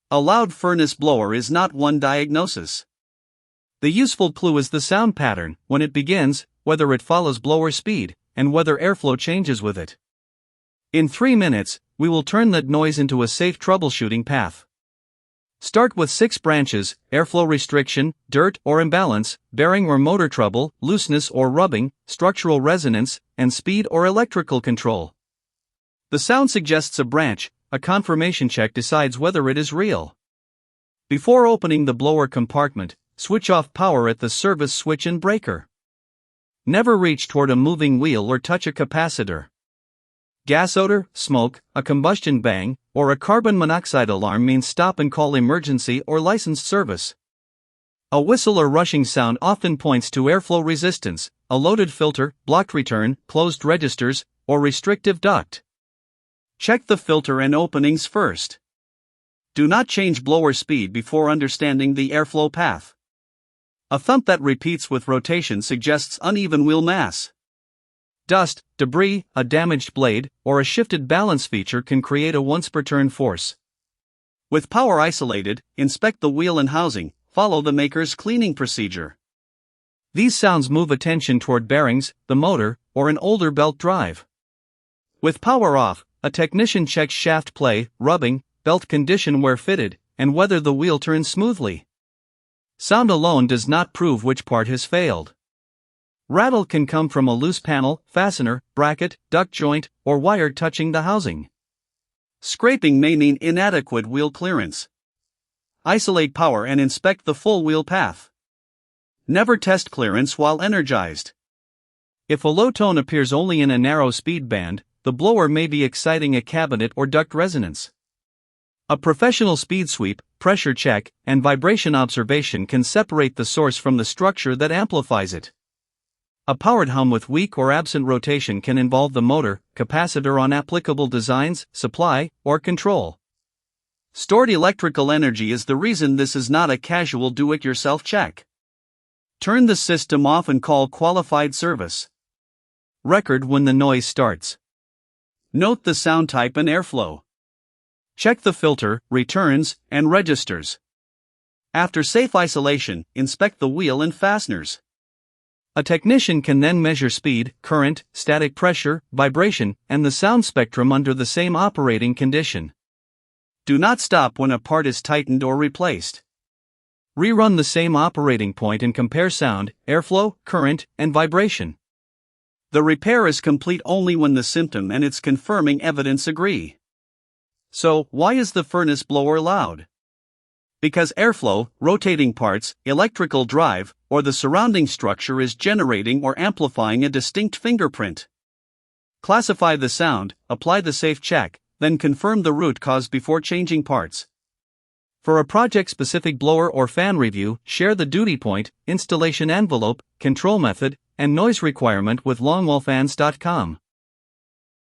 A loud furnace blower is not one diagnosis. The useful clue is the sound pattern, when it begins, whether it follows blower speed, and whether airflow changes with it. In 3 minutes, we will turn that noise into a safe troubleshooting path. Start with 6 branches: airflow restriction, dirt or imbalance, bearing or motor trouble, looseness or rubbing, structural resonance, and speed or electrical control. The sound suggests a branch, a confirmation check decides whether it is real. Before opening the blower compartment, switch off power at the service switch and breaker. Never reach toward a moving wheel or touch a capacitor. Gas odor, smoke, a combustion bang, or a carbon monoxide alarm means stop and call emergency or licensed service. A whistle or rushing sound often points to airflow resistance, a loaded filter, blocked return, closed registers, or restrictive duct. Check the filter and openings first. Do not change blower speed before understanding the airflow path. A thump that repeats with rotation suggests uneven wheel mass. Dust, debris, a damaged blade, or a shifted balance feature can create a once-per-turn force. With power isolated, inspect the wheel and housing, follow the maker's cleaning procedure. These sounds move attention toward bearings, the motor, or an older belt drive. With power off, a technician checks shaft play, rubbing, belt condition where fitted, and whether the wheel turns smoothly. Sound alone does not prove which part has failed. Rattle can come from a loose panel, fastener, bracket, duct joint, or wire touching the housing. Scraping may mean inadequate wheel clearance. Isolate power and inspect the full wheel path. Never test clearance while energized. If a low tone appears only in a narrow speed band, the blower may be exciting a cabinet or duct resonance. A professional speed sweep, pressure check, and vibration observation can separate the source from the structure that amplifies it. A powered hum with weak or absent rotation can involve the motor, capacitor on applicable designs, supply, or control. Stored electrical energy is the reason this is not a casual do-it-yourself check. Turn the system off and call qualified service. Record when the noise starts. Note the sound type and airflow. Check the filter, returns, and registers. After safe isolation, inspect the wheel and fasteners. A technician can then measure speed, current, static pressure, vibration, and the sound spectrum under the same operating condition. Do not stop when a part is tightened or replaced. Rerun the same operating point and compare sound, airflow, current, and vibration. The repair is complete only when the symptom and its confirming evidence agree. So, why is the furnace blower loud? Because airflow, rotating parts, electrical drive, or the surrounding structure is generating or amplifying a distinct fingerprint. Classify the sound, apply the safe check, then confirm the root cause before changing parts. For a project-specific blower or fan review, share the duty point, installation envelope, control method, and noise requirement with longwellfans.com.